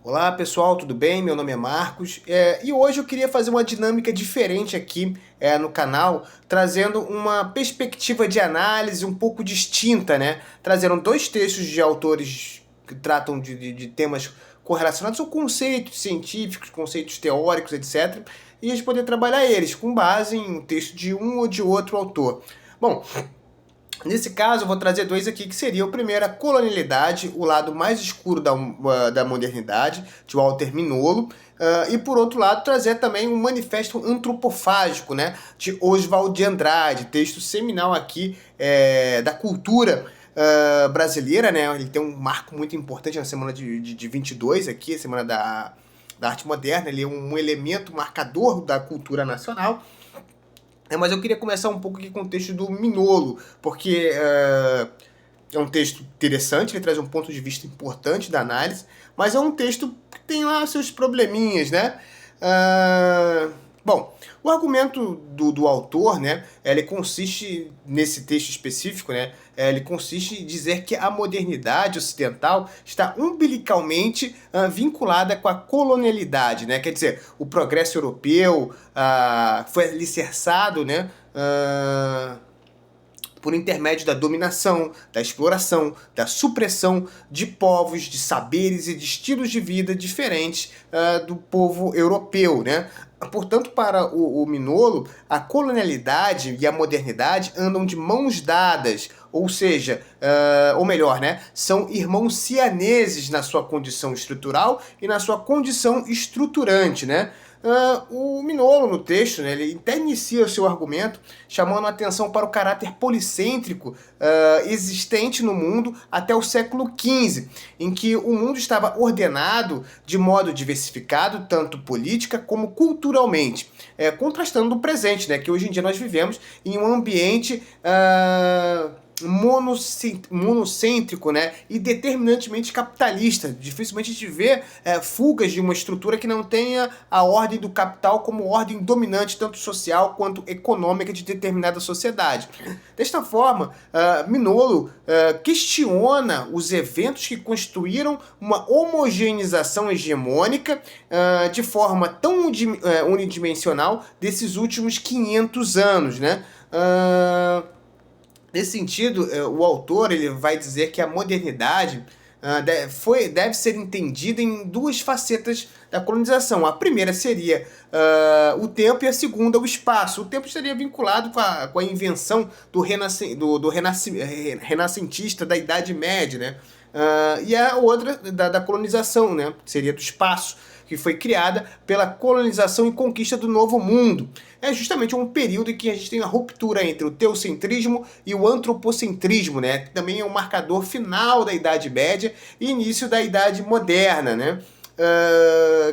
Olá pessoal, tudo bem? Meu nome é Marcos e hoje eu queria fazer uma dinâmica diferente aqui no canal, trazendo uma perspectiva de análise um pouco distinta, né? Trazendo dois textos de autores que tratam de temas correlacionados a conceitos científicos, conceitos teóricos, etc. E a gente poder trabalhar eles com base em um texto de um ou de outro autor. Bom, nesse caso, eu vou trazer dois aqui, que seria o primeiro, a colonialidade, o lado mais escuro da modernidade, de Walter Mignolo, e por outro lado, trazer também um manifesto antropofágico, né, de Oswald de Andrade, texto seminal aqui da cultura brasileira, né, ele tem um marco muito importante na semana de 22 aqui, a semana da arte moderna, ele é um elemento marcador da cultura nacional. Mas eu queria começar um pouco aqui com o texto do Mignolo, porque é um texto interessante, ele traz um ponto de vista importante da análise, mas é um texto que tem lá seus probleminhas, né? Bom, o argumento do autor, né, ele consiste, nesse texto específico, né, ele consiste em dizer que a modernidade ocidental está umbilicalmente vinculada com a colonialidade, né? Quer dizer, o progresso europeu foi alicerçado, né, por intermédio da dominação, da exploração, da supressão de povos, de saberes e de estilos de vida diferentes do povo europeu, né? Portanto, para o Mignolo, a colonialidade e a modernidade andam de mãos dadas, ou seja, ou melhor, né, são irmãos sianeses na sua condição estrutural e na sua condição estruturante, né? O Mignolo, no texto, né, ele até inicia o seu argumento chamando a atenção para o caráter policêntrico existente no mundo até o século XV, em que o mundo estava ordenado de modo diversificado, tanto política como culturalmente, contrastando o presente, né, que hoje em dia nós vivemos em um ambiente monocêntrico, né, e determinantemente capitalista. Dificilmente a gente vê fugas de uma estrutura que não tenha a ordem do capital como ordem dominante, tanto social quanto econômica, de determinada sociedade. Desta forma, Mignolo questiona os eventos que constituíram uma homogeneização hegemônica de forma tão unidimensional desses últimos 500 anos, né? Nesse sentido, o autor ele vai dizer que a modernidade deve ser entendida em duas facetas da colonização. A primeira seria o tempo e a segunda o espaço. O tempo estaria vinculado com a invenção do renascentista da Idade Média, né? E a outra da colonização, né? Seria do espaço, que foi criada pela colonização e conquista do Novo Mundo. É justamente um período em que a gente tem a ruptura entre o teocentrismo e o antropocentrismo, né? Que também é um marcador final da Idade Média e início da Idade Moderna, né?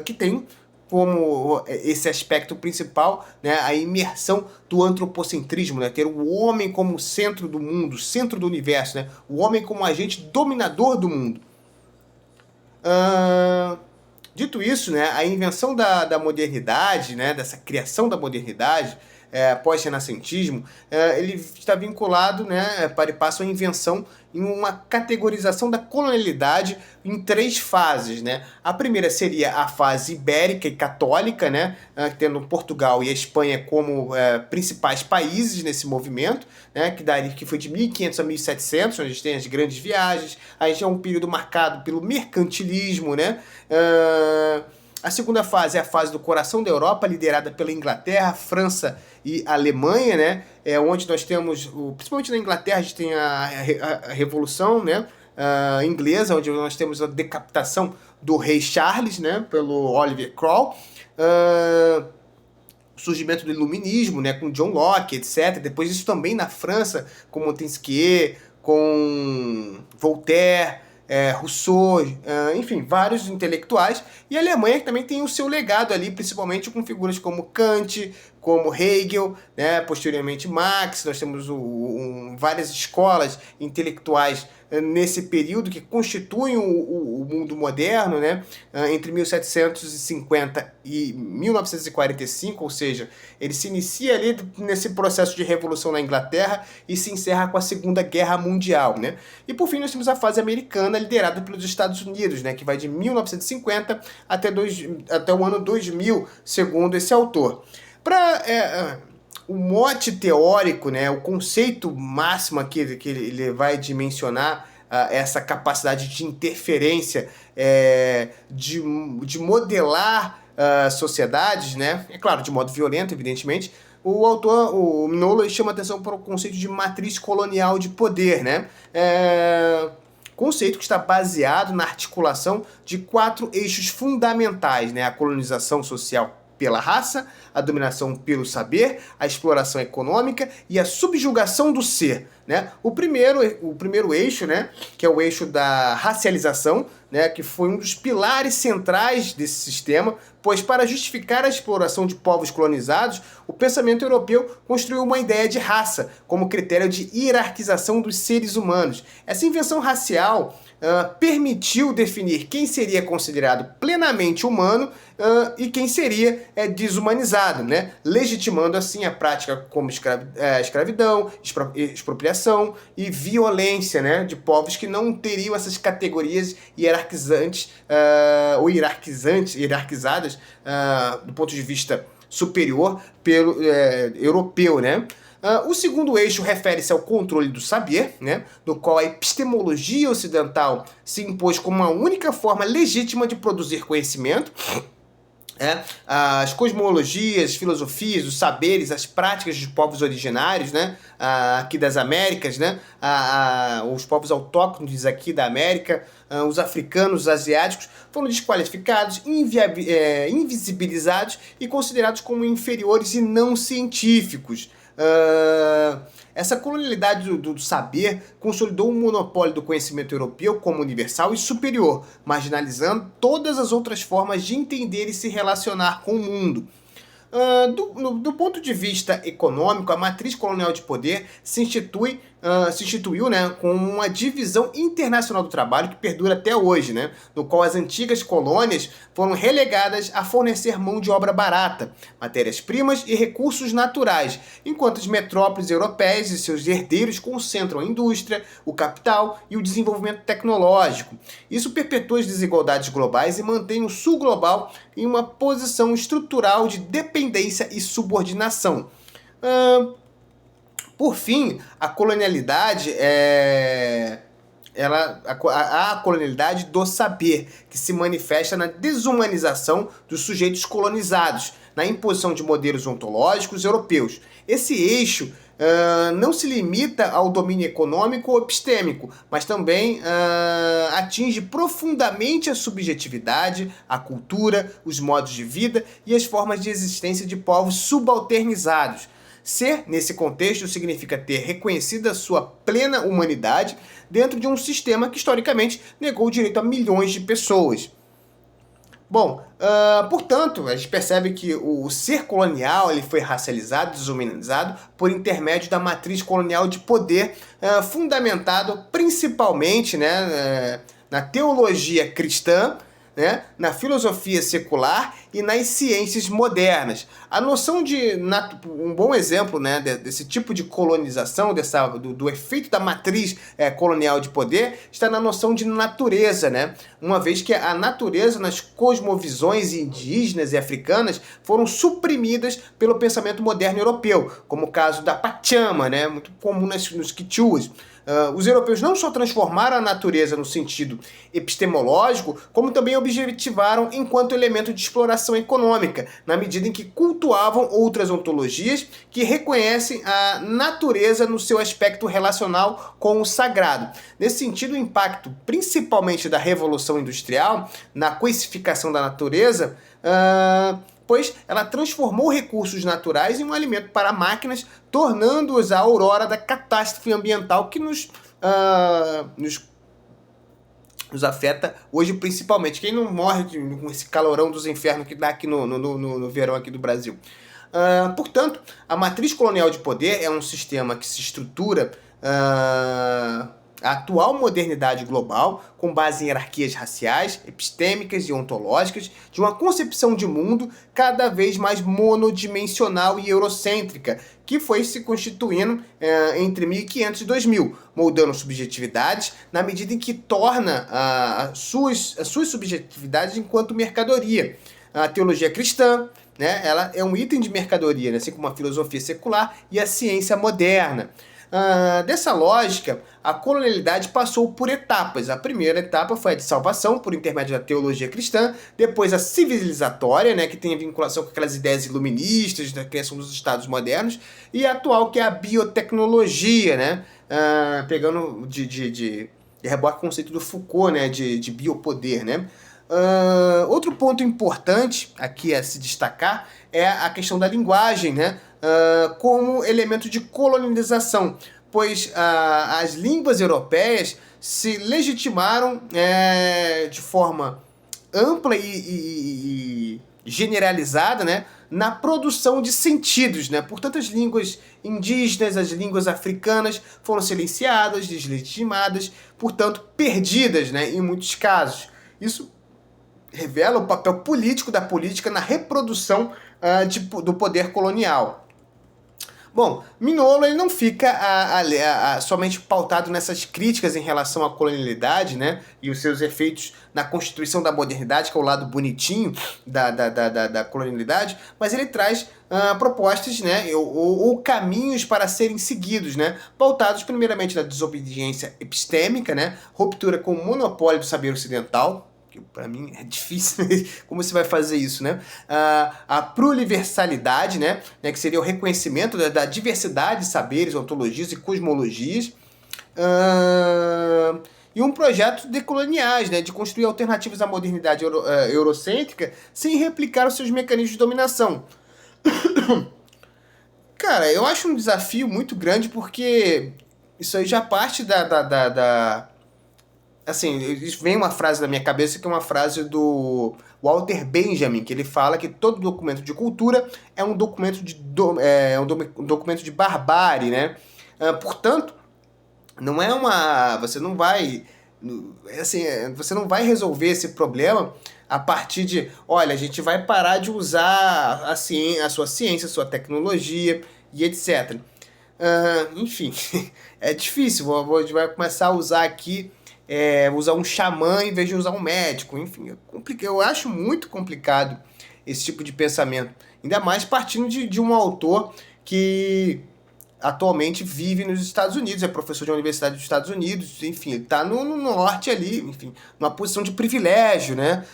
Que tem como esse aspecto principal, né, a imersão do antropocentrismo, né, ter o homem como centro do mundo, centro do universo, né, o homem como agente dominador do mundo. Dito isso, né, a invenção da modernidade, né, dessa criação da modernidade, pós-renascentismo, ele está vinculado, né, para e passo, à invenção em uma categorização da colonialidade em três fases, né? A primeira seria a fase ibérica e católica, né, tendo Portugal e a Espanha como principais países nesse movimento, né, que foi de 1500 a 1700, onde a gente tem as grandes viagens. A gente é um período marcado pelo mercantilismo, né? A segunda fase é a fase do coração da Europa, liderada pela Inglaterra, França e Alemanha, né? Onde nós temos, principalmente na Inglaterra, a gente tem a Revolução, né, inglesa, onde nós temos a decapitação do rei Charles, né, pelo Oliver Cromwell, o surgimento do iluminismo, né, com John Locke, etc. Depois isso também na França, com Montesquieu, com Voltaire, Rousseau, enfim, vários intelectuais, e a Alemanha que também tem o seu legado ali, principalmente com figuras como Kant, como Hegel, né, posteriormente Marx. Nós temos várias escolas intelectuais nesse período que constituem o mundo moderno, né, entre 1750 e 1945, ou seja, ele se inicia ali nesse processo de revolução na Inglaterra e se encerra com a Segunda Guerra Mundial, né? E por fim nós temos a fase americana liderada pelos Estados Unidos, né, que vai de 1950 até o ano 2000, segundo esse autor. O mote teórico, né, o conceito máximo aqui que ele vai dimensionar essa capacidade de interferência, de modelar sociedades, né, é claro, de modo violento, evidentemente. O autor, o Knowles, chama atenção para o conceito de matriz colonial de poder, né? Conceito que está baseado na articulação de 4 eixos fundamentais, né? A colonização social pela raça, a dominação pelo saber, a exploração econômica e a subjugação do ser, né? O primeiro eixo, né, que é o eixo da racialização, né, que foi um dos pilares centrais desse sistema, pois para justificar a exploração de povos colonizados, o pensamento europeu construiu uma ideia de raça como critério de hierarquização dos seres humanos. Essa invenção racial permitiu definir quem seria considerado plenamente humano e quem seria desumanizado, né? Legitimando assim a prática como escravidão, expropriação e violência, né, de povos que não teriam essas categorias hierarquizadas do ponto de vista superior pelo europeu, né? O segundo eixo refere-se ao controle do saber, né, no qual a epistemologia ocidental se impôs como uma única forma legítima de produzir conhecimento. As cosmologias, as filosofias, os saberes, as práticas dos povos originários, né, aqui das Américas, né, os povos autóctones aqui da América, os africanos, os asiáticos, foram desqualificados, invisibilizados e considerados como inferiores e não científicos. Essa colonialidade do saber consolidou o monopólio do conhecimento europeu como universal e superior, marginalizando todas as outras formas de entender e se relacionar com o mundo. Do ponto de vista econômico, a matriz colonial de poder se instituiu, né, com uma divisão internacional do trabalho que perdura até hoje, né, no qual as antigas colônias foram relegadas a fornecer mão de obra barata, matérias-primas e recursos naturais, enquanto as metrópoles europeias e seus herdeiros concentram a indústria, o capital e o desenvolvimento tecnológico. Isso perpetua as desigualdades globais e mantém o sul global em uma posição estrutural de dependência e subordinação. Por fim, a colonialidade a colonialidade do saber, que se manifesta na desumanização dos sujeitos colonizados, na imposição de modelos ontológicos europeus. Esse eixo não se limita ao domínio econômico ou epistêmico, mas também atinge profundamente a subjetividade, a cultura, os modos de vida e as formas de existência de povos subalternizados. Ser, nesse contexto, significa ter reconhecido a sua plena humanidade dentro de um sistema que, historicamente, negou o direito a milhões de pessoas. Bom, portanto, a gente percebe que o ser colonial ele foi racializado, desumanizado, por intermédio da matriz colonial de poder, fundamentado principalmente, né, na teologia cristã, né, na filosofia secular e nas ciências modernas. A noção um bom exemplo, né, desse tipo de colonização, do efeito da matriz colonial de poder, está na noção de natureza, né? Uma vez que a natureza nas cosmovisões indígenas e africanas foram suprimidas pelo pensamento moderno europeu, como o caso da Pachama, né, muito comum nos quichuas. Os europeus não só transformaram a natureza no sentido epistemológico, como também objetivaram enquanto elemento de exploração econômica, na medida em que cultuavam outras ontologias que reconhecem a natureza no seu aspecto relacional com o sagrado. Nesse sentido, o impacto, principalmente da Revolução Industrial, na coisificação da natureza, pois ela transformou recursos naturais em um alimento para máquinas, tornando-os a aurora da catástrofe ambiental que nos afeta hoje principalmente. Quem não morre com esse calorão dos infernos que dá aqui no verão aqui do Brasil? Portanto, a matriz colonial de poder é um sistema que se estrutura a atual modernidade global, com base em hierarquias raciais, epistêmicas e ontológicas, de uma concepção de mundo cada vez mais monodimensional e eurocêntrica, que foi se constituindo entre 1500 e 2000, moldando subjetividades na medida em que torna as suas subjetividades enquanto mercadoria. A teologia cristã, né, ela é um item de mercadoria, né, assim como a filosofia secular e a ciência moderna. Dessa lógica, a colonialidade passou por etapas. A primeira etapa foi a de salvação, por intermédio da teologia cristã, depois a civilizatória, né, que tem a vinculação com aquelas ideias iluministas da criação dos estados modernos, e a atual, que é a biotecnologia, né, pegando de reboque o conceito do Foucault, né, de biopoder, né. Outro ponto importante aqui a se destacar é a questão da linguagem, né, como elemento de colonização, pois as línguas europeias se legitimaram de forma ampla e generalizada, né, na produção de sentidos, né? Portanto, as línguas indígenas, as línguas africanas foram silenciadas, deslegitimadas, portanto, perdidas, né, em muitos casos. Isso revela o papel político da política na reprodução do poder colonial. Bom, Mignolo ele não fica somente pautado nessas críticas em relação à colonialidade, né, e os seus efeitos na constituição da modernidade, que é o lado bonitinho da colonialidade, mas ele traz propostas, né, ou caminhos para serem seguidos, né, pautados primeiramente na desobediência epistêmica, né, ruptura com o monopólio do saber ocidental, que para mim é difícil, como você vai fazer isso, né? A pluriversalidade, né? Que seria o reconhecimento da diversidade de saberes, ontologias e cosmologias. E um projeto decoloniais, né? De construir alternativas à modernidade eurocêntrica sem replicar os seus mecanismos de dominação. Cara, eu acho um desafio muito grande porque isso aí já parte assim, vem uma frase na minha cabeça que é uma frase do Walter Benjamin, que ele fala que todo documento de cultura é um documento um documento de barbárie, né? Portanto, não é você não vai resolver esse problema a partir de, olha, a gente vai parar de usar a sua ciência, a sua tecnologia e etc. Enfim, é difícil, a gente vai começar a usar aqui usar um xamã em vez de usar um médico, enfim, eu acho muito complicado esse tipo de pensamento, ainda mais partindo de um autor que atualmente vive nos Estados Unidos, é professor de uma universidade dos Estados Unidos, enfim, ele está no norte ali, enfim, numa posição de privilégio, né,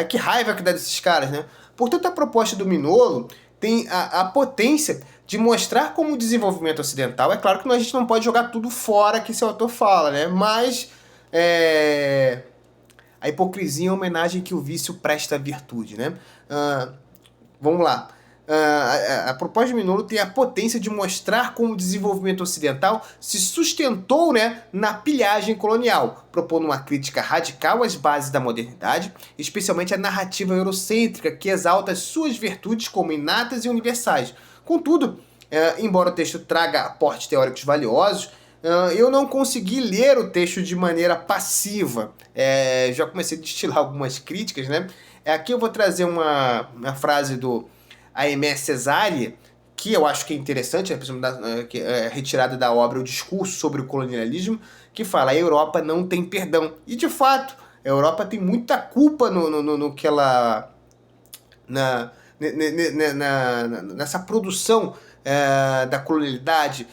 que raiva que dá desses caras, né. Portanto, a proposta do Mignolo tem a potência de mostrar como o desenvolvimento ocidental, é claro que a gente não pode jogar tudo fora que esse autor fala, né, mas a hipocrisia é uma homenagem que o vício presta à virtude, né? Vamos lá. A proposta de Mignolo tem a potência de mostrar como o desenvolvimento ocidental se sustentou, né, na pilhagem colonial, propondo uma crítica radical às bases da modernidade, especialmente a narrativa eurocêntrica, que exalta as suas virtudes como inatas e universais. Contudo, embora o texto traga aportes teóricos valiosos, eu não consegui ler o texto de maneira passiva. Já comecei a destilar algumas críticas, né? Aqui eu vou trazer uma frase do Aimé Césaire, que eu acho que é interessante, que é retirada da obra O Discurso sobre o Colonialismo, que fala: a Europa não tem perdão. E, de fato, a Europa tem muita culpa no que ela... nessa produção da colonialidade,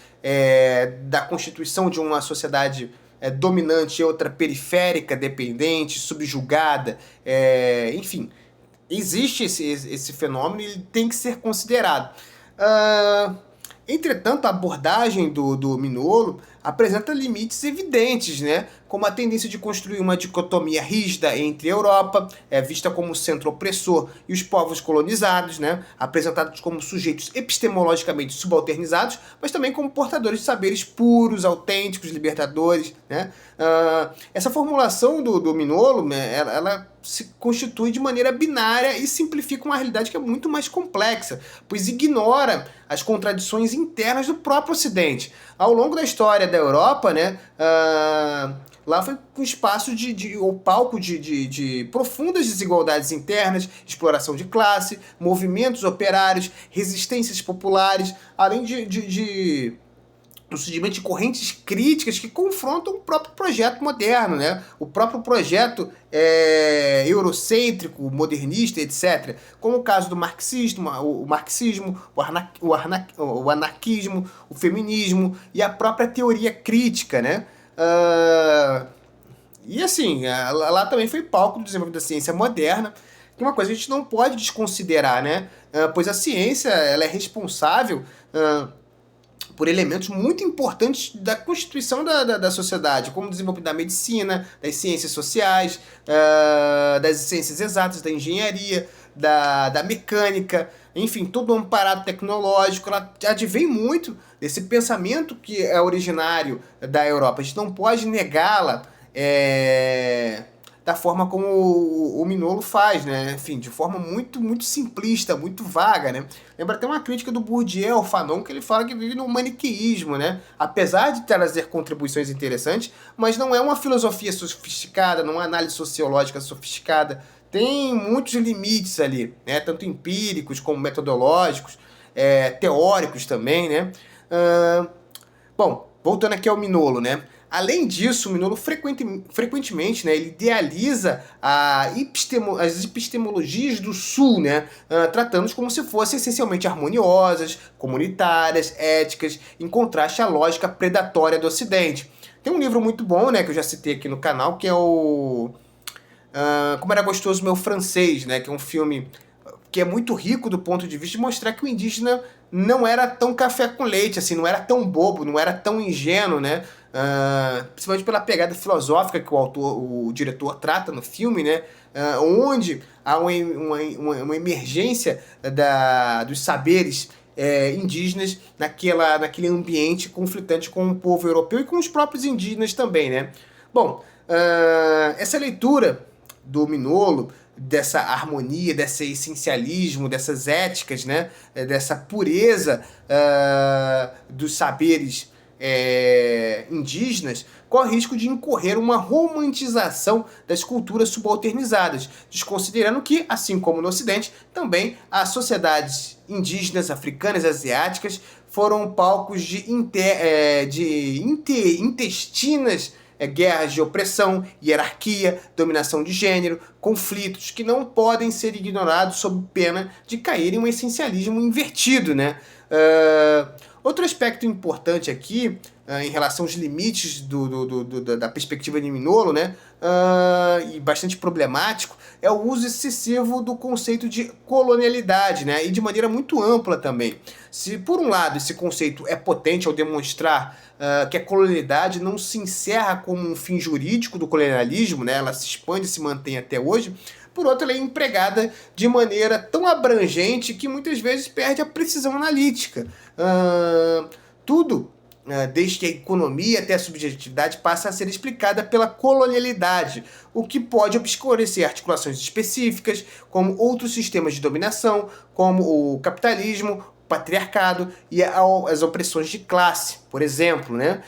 da constituição de uma sociedade dominante e outra periférica, dependente, subjugada, enfim, existe esse fenômeno e ele tem que ser considerado. Entretanto, a abordagem do Mignolo apresenta limites evidentes, né? Como a tendência de construir uma dicotomia rígida entre a Europa, vista como centro opressor, e os povos colonizados, né? Apresentados como sujeitos epistemologicamente subalternizados, mas também como portadores de saberes puros, autênticos, libertadores, né? Essa formulação do Mignolo, né, ela se constitui de maneira binária e simplifica uma realidade que é muito mais complexa, pois ignora as contradições internas do próprio Ocidente. Ao longo da história da Europa, né, lá foi um espaço ou palco de profundas desigualdades internas, exploração de classe, movimentos operários, resistências populares, além do surgimento de correntes críticas que confrontam o próprio projeto moderno, né? O próprio projeto eurocêntrico, modernista, etc. Como o caso do marxismo, o anarquismo, o feminismo e a própria teoria crítica, né? E assim, lá também foi palco do desenvolvimento da ciência moderna, que é uma coisa que a gente não pode desconsiderar, né? Pois a ciência ela é responsável por elementos muito importantes da constituição da sociedade, como o desenvolvimento da medicina, das ciências sociais, das ciências exatas, da engenharia, da mecânica, enfim, todo o amparado tecnológico. Ela advém muito desse pensamento que é originário da Europa. A gente não pode negá-la da forma como o Mignolo faz, né? Enfim, de forma muito, muito simplista, muito vaga, né? Lembra até uma crítica do Bourdieu ao Fanon, que ele fala que vive no maniqueísmo, né? Apesar de trazer contribuições interessantes, mas não é uma filosofia sofisticada, não é uma análise sociológica sofisticada. Tem muitos limites ali, né? Tanto empíricos como metodológicos, teóricos também, né? Bom, voltando aqui ao Mignolo, né? Além disso, o Mignolo frequentemente, né, ele idealiza as epistemologias do Sul, né, tratando-as como se fossem essencialmente harmoniosas, comunitárias, éticas, em contraste à lógica predatória do Ocidente. Tem um livro muito bom, né, que eu já citei aqui no canal, que é o Como Era Gostoso Meu Francês, né, que é um filme que é muito rico do ponto de vista de mostrar que o indígena não era tão café com leite, assim, não era tão bobo, não era tão ingênuo, né? Principalmente pela pegada filosófica que o diretor trata no filme, né? Onde há uma emergência dos saberes indígenas naquele ambiente conflitante com o povo europeu e com os próprios indígenas também, né? Bom, essa leitura do Mignolo, dessa harmonia, desse essencialismo, dessas éticas, né? Dessa pureza dos saberes indígenas, corre risco de incorrer uma romantização das culturas subalternizadas, desconsiderando que, assim como no Ocidente, também as sociedades indígenas, africanas, asiáticas foram palcos de intestinas guerras de opressão, hierarquia, dominação de gênero, conflitos que não podem ser ignorados sob pena de cair em um essencialismo invertido, né? Outro aspecto importante aqui, em relação aos limites da perspectiva de Mignolo, né, e bastante problemático, é o uso excessivo do conceito de colonialidade, né, e de maneira muito ampla também. Se, por um lado, esse conceito é potente ao demonstrar que a colonialidade não se encerra como um fim jurídico do colonialismo, né, ela se expande e se mantém até hoje, por outro, ela é empregada de maneira tão abrangente que muitas vezes perde a precisão analítica. Tudo, desde a economia até a subjetividade, passa a ser explicada pela colonialidade, o que pode obscurecer articulações específicas, como outros sistemas de dominação, como o capitalismo, o patriarcado e as opressões de classe, por exemplo, né?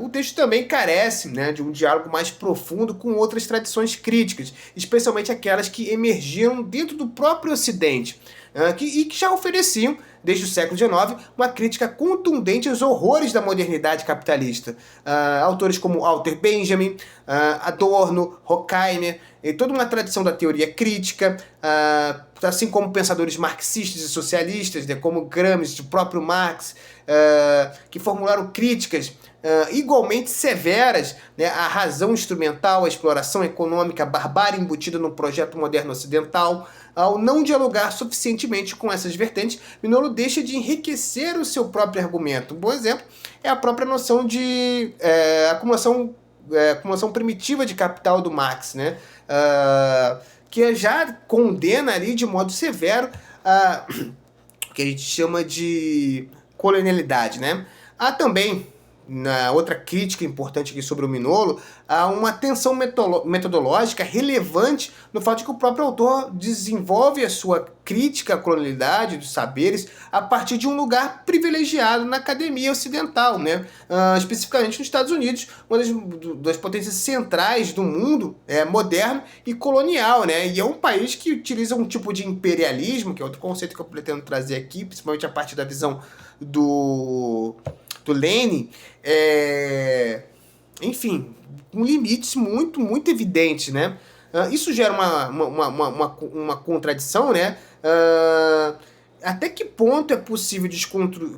O texto também carece, né, de um diálogo mais profundo com outras tradições críticas, especialmente aquelas que emergiram dentro do próprio Ocidente, e que já ofereciam, desde o século XIX, uma crítica contundente aos horrores da modernidade capitalista. Autores como Walter Benjamin, Adorno, Horkheimer, e toda uma tradição da teoria crítica, assim como pensadores marxistas e socialistas, né, como Gramsci, o próprio Marx, que formularam críticas igualmente severas, né, à razão instrumental, à exploração econômica, à barbárie embutida no projeto moderno ocidental. Ao não dialogar suficientemente com essas vertentes, Mignolo deixa de enriquecer o seu próprio argumento. Um bom exemplo é a própria noção de acumulação primitiva de capital do Marx, né? Que já condena ali de modo severo o que a gente chama de colonialidade, né? Há também, na outra crítica importante aqui sobre o Mignolo, há uma tensão metodológica relevante no fato de que o próprio autor desenvolve a sua crítica à colonialidade dos saberes a partir de um lugar privilegiado na academia ocidental, né? Especificamente nos Estados Unidos, uma das potências centrais do mundo moderno e colonial, né? E é um país que utiliza um tipo de imperialismo, que é outro conceito que eu pretendo trazer aqui, principalmente a partir da visão do Lenin, enfim, com limites muito, muito evidentes, né? Isso gera uma contradição, né? Até que ponto é possível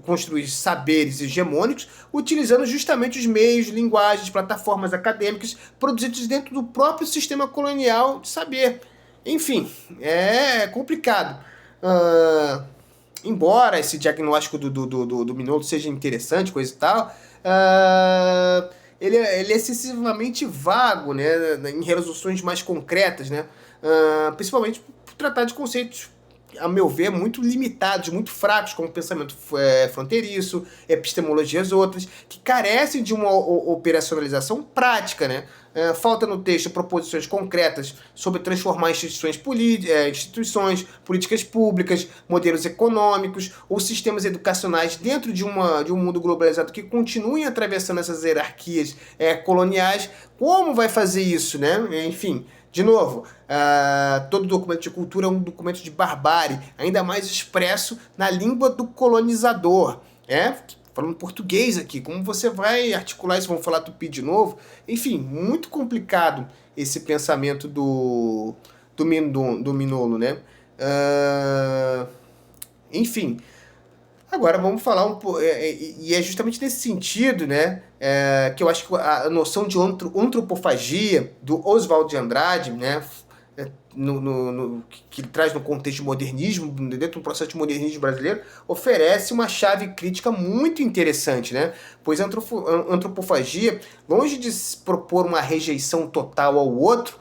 construir saberes hegemônicos utilizando justamente os meios, linguagens, plataformas acadêmicas produzidos dentro do próprio sistema colonial de saber? Enfim, é complicado. Embora esse diagnóstico do Mignolo seja interessante, coisa e tal, ele é excessivamente vago, né, em resoluções mais concretas, né, principalmente por tratar de conceitos, a meu ver, muito limitados, muito fracos, como pensamento fronteiriço, epistemologias outras, que carecem de uma operacionalização prática, né? Falta no texto proposições concretas sobre transformar instituições, políticas públicas, modelos econômicos ou sistemas educacionais dentro de um mundo globalizado que continuem atravessando essas hierarquias coloniais. Como vai fazer isso, né? Enfim, de novo, todo documento de cultura é um documento de barbárie, ainda mais expresso na língua do colonizador. Falando português aqui, como você vai articular isso? Vamos falar tupi de novo? Enfim, muito complicado esse pensamento do Mignolo, né? Enfim, agora vamos falar um pouco, e é justamente nesse sentido, né, que eu acho que a noção de antropofagia do Oswald de Andrade, né, que ele traz no contexto de modernismo, dentro do processo de modernismo brasileiro, oferece uma chave crítica muito interessante, né? Pois a antropofagia, longe de se propor uma rejeição total ao outro,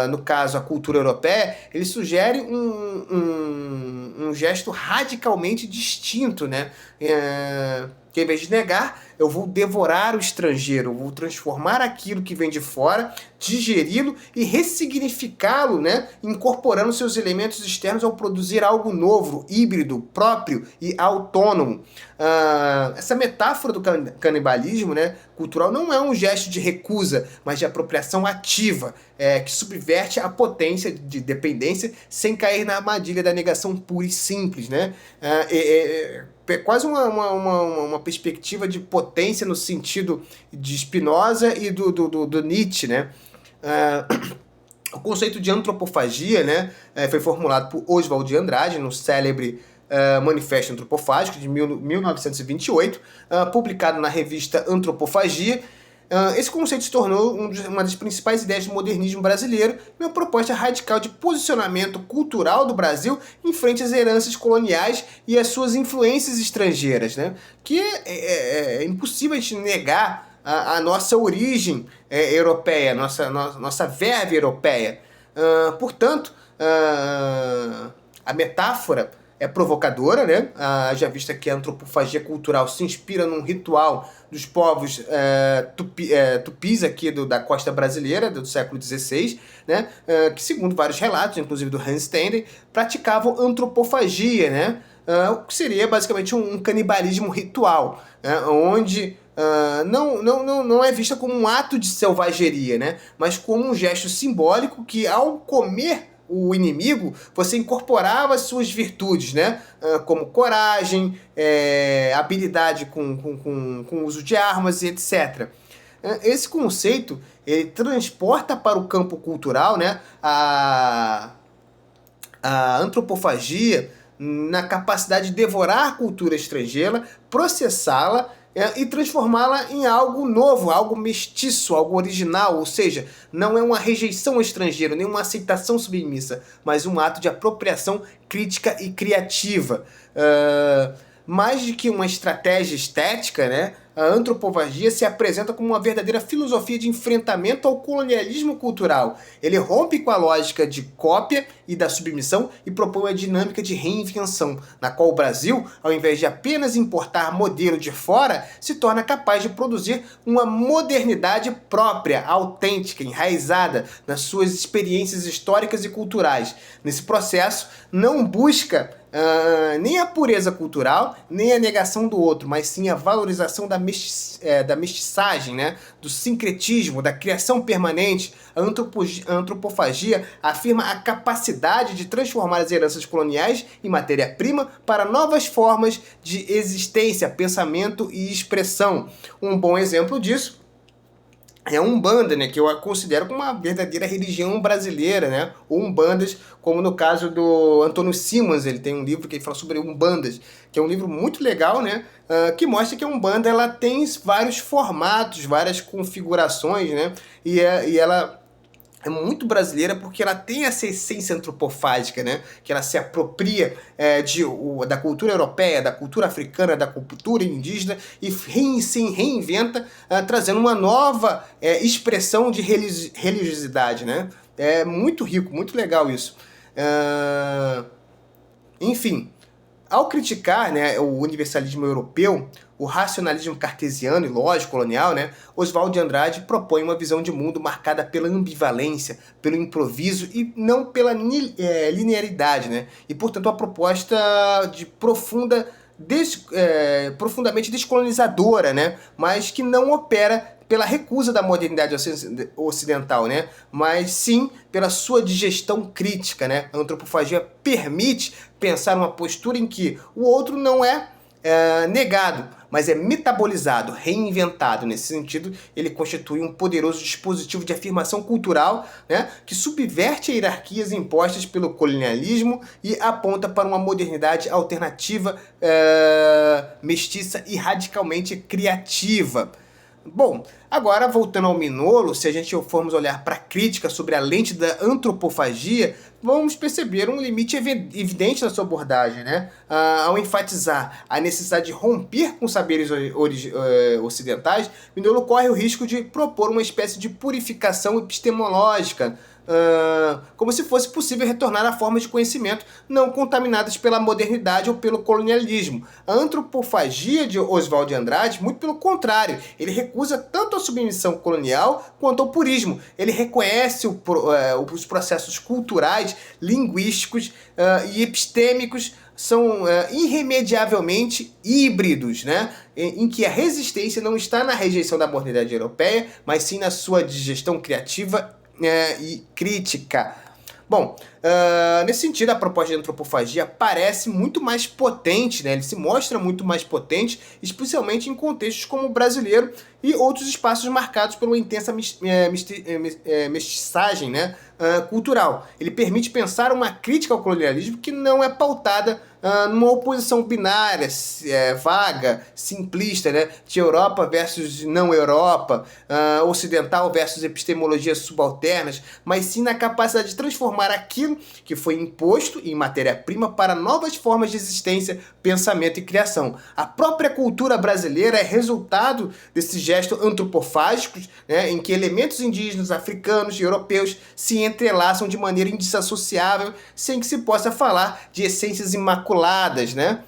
no caso a cultura europeia, ele sugere um gesto radicalmente distinto, né? Que em vez de negar, eu vou devorar o estrangeiro, eu vou transformar aquilo que vem de fora, digeri-lo e ressignificá-lo, né? Incorporando seus elementos externos ao produzir algo novo, híbrido, próprio e autônomo. Essa metáfora do canibalismo, né, cultural não é um gesto de recusa, mas de apropriação ativa, que subverte a potência de dependência sem cair na armadilha da negação pura e simples, né? É quase uma perspectiva de potência no sentido de Spinoza e do Nietzsche, né? O conceito de antropofagia, né, foi formulado por Oswald de Andrade no célebre Manifesto Antropofágico de 1928, publicado na revista Antropofagia. Esse conceito se tornou uma das principais ideias do modernismo brasileiro e uma proposta radical de posicionamento cultural do Brasil em frente às heranças coloniais e às suas influências estrangeiras, né? Que é impossível a gente negar a nossa origem europeia, nossa verve europeia. Portanto, a metáfora é provocadora, né? Já vista que a antropofagia cultural se inspira num ritual dos povos tupis aqui da costa brasileira, do século XVI, né? Que, segundo vários relatos, inclusive do Hans Stender, praticavam antropofagia, né? O que seria basicamente um canibalismo ritual, né? Onde não é vista como um ato de selvageria, né? Mas como um gesto simbólico que, ao comer o inimigo, você incorporava as suas virtudes, né? Como coragem, habilidade com o uso de armas e etc. Esse conceito ele transporta para o campo cultural, né, a antropofagia na capacidade de devorar a cultura estrangeira, processá-la e transformá-la em algo novo, algo mestiço, algo original, ou seja, não é uma rejeição ao estrangeiro, nem uma aceitação submissa, mas um ato de apropriação crítica e criativa. Mais do que uma estratégia estética, né, a antropofagia se apresenta como uma verdadeira filosofia de enfrentamento ao colonialismo cultural. Ele rompe com a lógica de cópia e da submissão e propõe uma dinâmica de reinvenção, na qual o Brasil, ao invés de apenas importar modelo de fora, se torna capaz de produzir uma modernidade própria, autêntica, enraizada nas suas experiências históricas e culturais. Nesse processo, não busca nem a pureza cultural, nem a negação do outro, mas sim a valorização da mestiçagem, né? Do sincretismo, da criação permanente. A antropofagia afirma a capacidade de transformar as heranças coloniais em matéria-prima para novas formas de existência, pensamento e expressão. Um bom exemplo disso é a Umbanda, né, que eu considero como uma verdadeira religião brasileira, né? Ou Umbandas, como no caso do Antônio Simons, ele tem um livro que ele fala sobre Umbandas, que é um livro muito legal, né? Que mostra que a Umbanda ela tem vários formatos, várias configurações, né? E ela é muito brasileira porque ela tem essa essência antropofágica, né? Que ela se apropria da cultura europeia, da cultura africana, da cultura indígena e se reinventa, trazendo uma nova expressão de religiosidade, né? É muito rico, muito legal isso. Enfim, ao criticar, né, o universalismo europeu, o racionalismo cartesiano e lógico colonial, né, Oswald de Andrade propõe uma visão de mundo marcada pela ambivalência, pelo improviso e não pela linearidade, né, e portanto uma proposta de profundamente descolonizadora, né, mas que não opera pela recusa da modernidade ocidental, né? Mas sim pela sua digestão crítica, né? A antropofagia permite pensar uma postura em que o outro não é negado, mas é metabolizado, reinventado. Nesse sentido, ele constitui um poderoso dispositivo de afirmação cultural, né, que subverte hierarquias impostas pelo colonialismo e aponta para uma modernidade alternativa, mestiça e radicalmente criativa. Bom, agora voltando ao Mignolo, se a gente formos olhar para a crítica sobre a lente da antropofagia, vamos perceber um limite evidente na sua abordagem, né? Ao enfatizar a necessidade de romper com saberes ocidentais, Mignolo corre o risco de propor uma espécie de purificação epistemológica, como se fosse possível retornar a formas de conhecimento não contaminadas pela modernidade ou pelo colonialismo. A antropofagia de Oswald de Andrade, muito pelo contrário, ele recusa tanto a submissão colonial quanto ao purismo. Ele reconhece os processos culturais, linguísticos e epistêmicos são irremediavelmente híbridos, né? Em que a resistência não está na rejeição da modernidade europeia, mas sim na sua digestão criativa e crítica. Bom, nesse sentido, a proposta de antropofagia parece muito mais potente, né? Ele se mostra muito mais potente, especialmente em contextos como o brasileiro e outros espaços marcados por uma intensa mestiçagem, né, cultural. Ele permite pensar uma crítica ao colonialismo que não é pautada numa oposição binária, vaga, simplista, né, de Europa versus não Europa, ocidental versus epistemologias subalternas, mas sim na capacidade de transformar aquilo que foi imposto em matéria-prima para novas formas de existência, pensamento e criação. A própria cultura brasileira é resultado desse gesto antropofágico, né, em que elementos indígenas, africanos e europeus se entrelaçam de maneira indissociável, sem que se possa falar de essências imaculadas, né?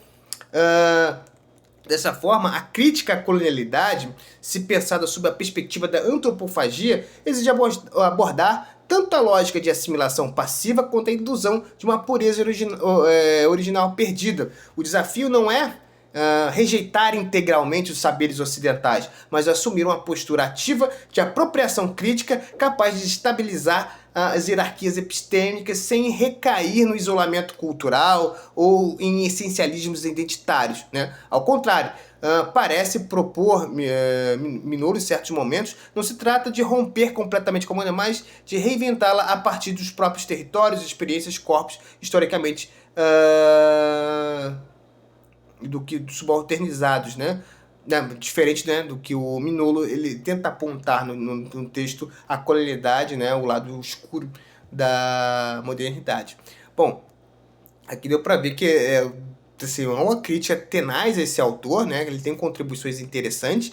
Dessa forma, a crítica à colonialidade, se pensada sob a perspectiva da antropofagia, exige abordar tanto a lógica de assimilação passiva quanto a ilusão de uma pureza original perdida. O desafio não é rejeitar integralmente os saberes ocidentais, mas assumir uma postura ativa de apropriação crítica capaz de estabilizar as hierarquias epistêmicas sem recair no isolamento cultural ou em essencialismos identitários, né? Ao contrário, parece propor Mignolo em certos momentos, não se trata de romper completamente com a humanidade, mas de reinventá-la a partir dos próprios territórios, experiências, corpos historicamente subalternizados, né? Diferente, né, do que o Mignolo ele tenta apontar no texto a colonialidade, né, o lado escuro da modernidade. Bom, aqui deu para ver que assim, é uma crítica tenaz a esse autor, né? Ele tem contribuições interessantes.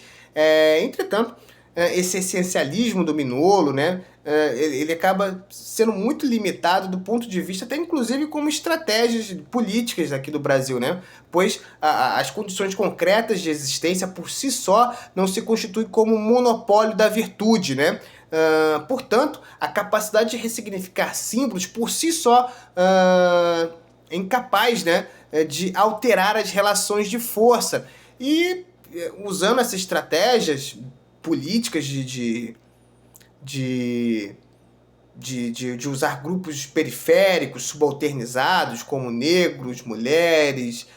Entretanto, esse essencialismo do Mignolo, né? Ele acaba sendo muito limitado do ponto de vista, até inclusive como estratégias políticas aqui do Brasil, né? Pois as condições concretas de existência por si só não se constituem como monopólio da virtude, né? Portanto, a capacidade de ressignificar símbolos por si só é incapaz, né, de alterar as relações de força. E usando essas estratégias políticas de usar grupos periféricos, subalternizados, como negros, mulheres,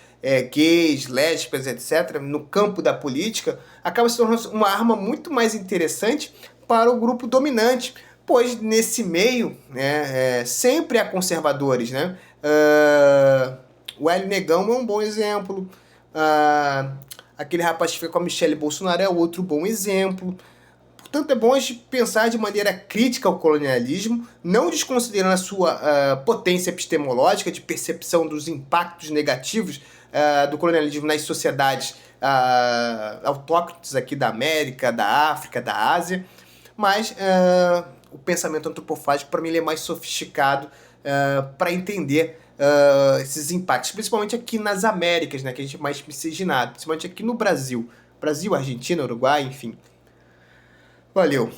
gays, lésbicas, etc., no campo da política, acaba se tornando uma arma muito mais interessante para o grupo dominante, pois nesse meio, né, sempre há conservadores, né? O Hélio Negão é um bom exemplo, aquele rapaz que fica com a Michelle Bolsonaro é outro bom exemplo. Portanto, é bom a gente pensar de maneira crítica o colonialismo, não desconsiderando a sua potência epistemológica de percepção dos impactos negativos do colonialismo nas sociedades autóctones aqui da América, da África, da Ásia, mas o pensamento antropofágico, para mim, ele é mais sofisticado para entender esses impactos, principalmente aqui nas Américas, né, que a gente é mais miscigenado, principalmente aqui no Brasil, Argentina, Uruguai, enfim. Valeu!